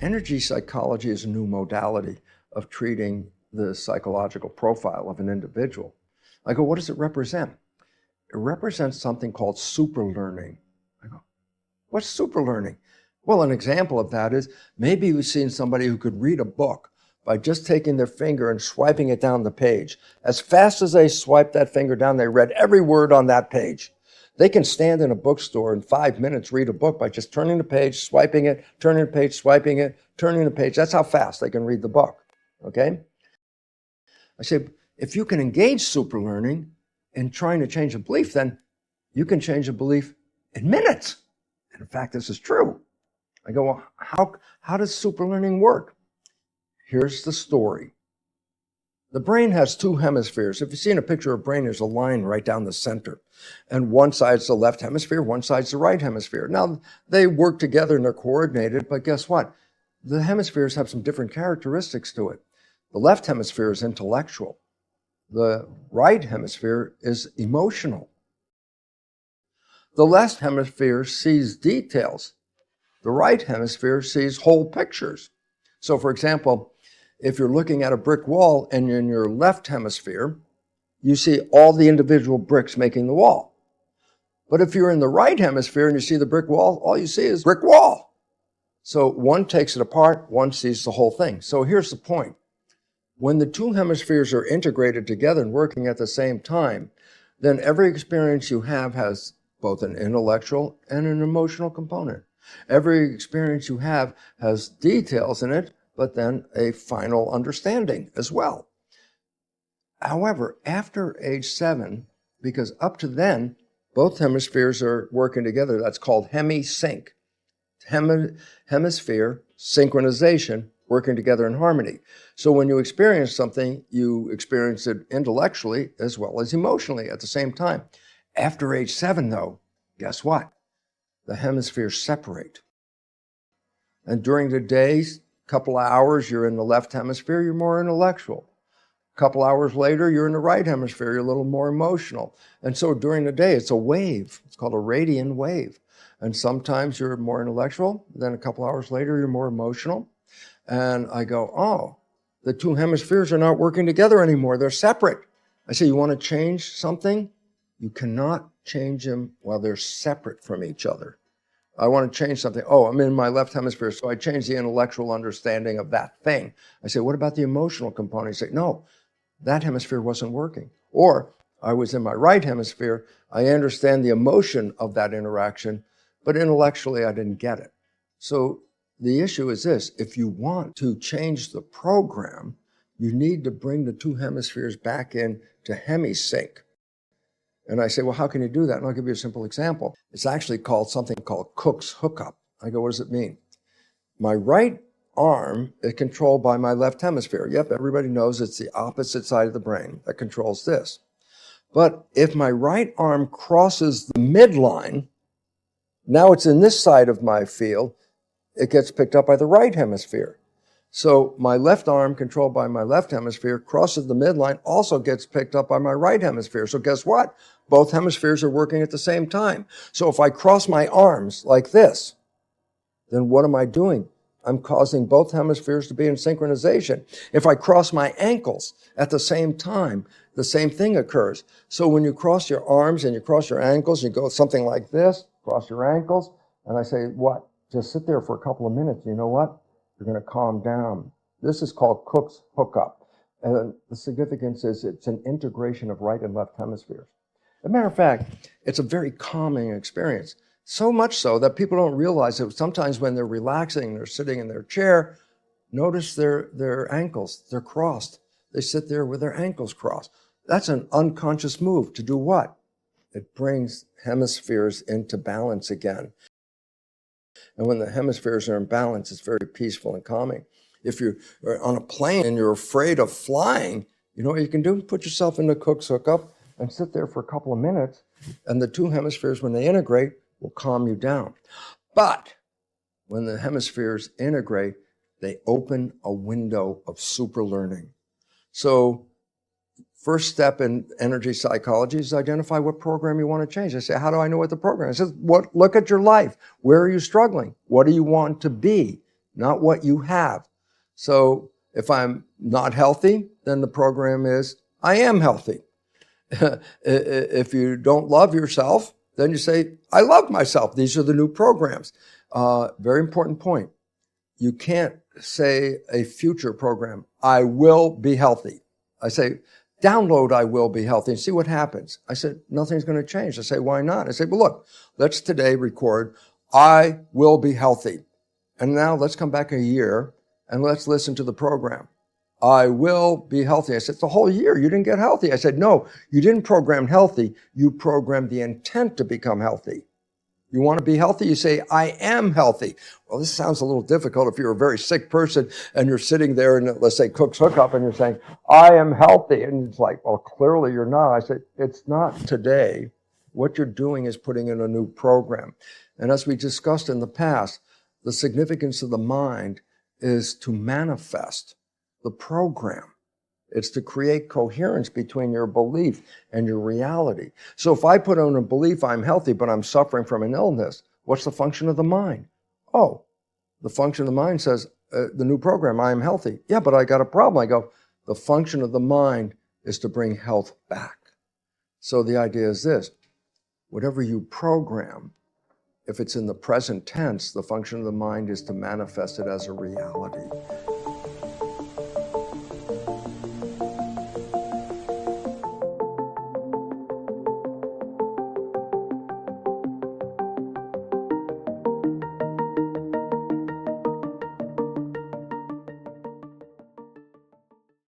Energy psychology is a new modality of treating the psychological profile of an individual. I go, what does it represent? It represents something called superlearning. I go, what's superlearning? Well, an example of that is maybe you've seen somebody who could read a book by just taking their finger and swiping it down the page. As fast as they swipe that finger down, they read every word on that page. They can stand in a bookstore in 5 minutes, read a book by just turning the page, swiping it, turning the page, swiping it, turning the page. That's how fast they can read the book, okay? I say, if you can engage superlearning in trying to change a belief, then you can change a belief in minutes. And in fact, this is true. I go, well, how does superlearning work? Here's the story. The brain has two hemispheres. If you've seen a picture of a brain, there's a line right down the center. And one side's the left hemisphere, one side's the right hemisphere. Now, they work together and they're coordinated, but guess what? The hemispheres have some different characteristics to it. The left hemisphere is intellectual. The right hemisphere is emotional. The left hemisphere sees details. The right hemisphere sees whole pictures. So, for example, if you're looking at a brick wall and you're in your left hemisphere, you see all the individual bricks making the wall. But if you're in the right hemisphere and you see the brick wall, all you see is brick wall. So one takes it apart, one sees the whole thing. So here's the point. When the two hemispheres are integrated together and working at the same time, then every experience you have has both an intellectual and an emotional component. Every experience you have has details in it, but then a final understanding as well. However, after age 7, because up to then, both hemispheres are working together. That's called Hemi-Sync. Hemisphere synchronization, working together in harmony. So when you experience something, you experience it intellectually as well as emotionally at the same time. After age 7, though, guess what? The hemispheres separate. And during the day, couple of hours, you're in the left hemisphere, you're more intellectual. A couple hours later, you're in the right hemisphere, you're a little more emotional. And so during the day, it's a wave. It's called a radian wave. And sometimes you're more intellectual, then a couple hours later, you're more emotional. And I go, oh, the two hemispheres are not working together anymore. They're separate. I say, you want to change something? You cannot change them while they're separate from each other. I want to change something. Oh, I'm in my left hemisphere, so I change the intellectual understanding of that thing. I say, what about the emotional component? I say, no, that hemisphere wasn't working. Or I was in my right hemisphere. I understand the emotion of that interaction, but intellectually I didn't get it. So the issue is this. If you want to change the program, you need to bring the two hemispheres back in to Hemi-Sync. And I say, well, how can you do that? And I'll give you a simple example. It's actually called something called Cook's hookup. I go, what does it mean? My right arm is controlled by my left hemisphere. Yep, everybody knows it's the opposite side of the brain that controls this. But if my right arm crosses the midline, now it's in this side of my field, it gets picked up by the right hemisphere. So my left arm, controlled by my left hemisphere, crosses the midline, also gets picked up by my right hemisphere. So guess what? Both hemispheres are working at the same time. So if I cross my arms like this, then what am I doing? I'm causing both hemispheres to be in synchronization. If I cross my ankles at the same time, the same thing occurs. So when you cross your arms and you cross your ankles, you go something like this, cross your ankles, and I say, what? Just sit there for a couple of minutes. You know what? You're going to calm down. This is called Cook's hookup. And the significance is it's an integration of right and left hemispheres. As a matter of fact, it's a very calming experience. So much so that people don't realize that sometimes when they're relaxing, they're sitting in their chair, notice their ankles, they're crossed. They sit there with their ankles crossed. That's an unconscious move to do what? It brings hemispheres into balance again. And when the hemispheres are in balance, it's very peaceful and calming. If you're on a plane and you're afraid of flying, you know what you can do? Put yourself in the Cook's hookup and sit there for a couple of minutes, and the two hemispheres, when they integrate, will calm you down. But when the hemispheres integrate, they open a window of super learning. So first step in energy psychology is identify what program you want to change. I say, how do I know what the program is? I says, look at your life. Where are you struggling? What do you want to be? not what you have. So if I'm not healthy, then the program is, I am healthy. If you don't love yourself, then you say, I love myself. These are the new programs. Very important point. You can't say a future program, I will be healthy. I say, download I will be healthy and see what happens. I said, nothing's going to change. I say, why not? I say, well, look, let's today record, I will be healthy. And now let's come back a year and let's listen to the program. I will be healthy. I said, it's a whole year. You didn't get healthy. I said, no, you didn't program healthy. You programmed the intent to become healthy. You want to be healthy? You say, I am healthy. Well, this sounds a little difficult if you're a very sick person and you're sitting there in, let's say, Cook's Hookup, and you're saying, I am healthy. And it's like, well, clearly you're not. I said, it's not today. What you're doing is putting in a new program. And as we discussed in the past, the significance of the mind is to manifest the program. It's to create coherence between your belief and your reality. So if I put on a belief I'm healthy, but I'm suffering from an illness, what's the function of the mind? Oh, the function of the mind says, the new program, I am healthy. Yeah, but I got a problem. I go, the function of the mind is to bring health back. So the idea is this, whatever you program, if it's in the present tense, the function of the mind is to manifest it as a reality.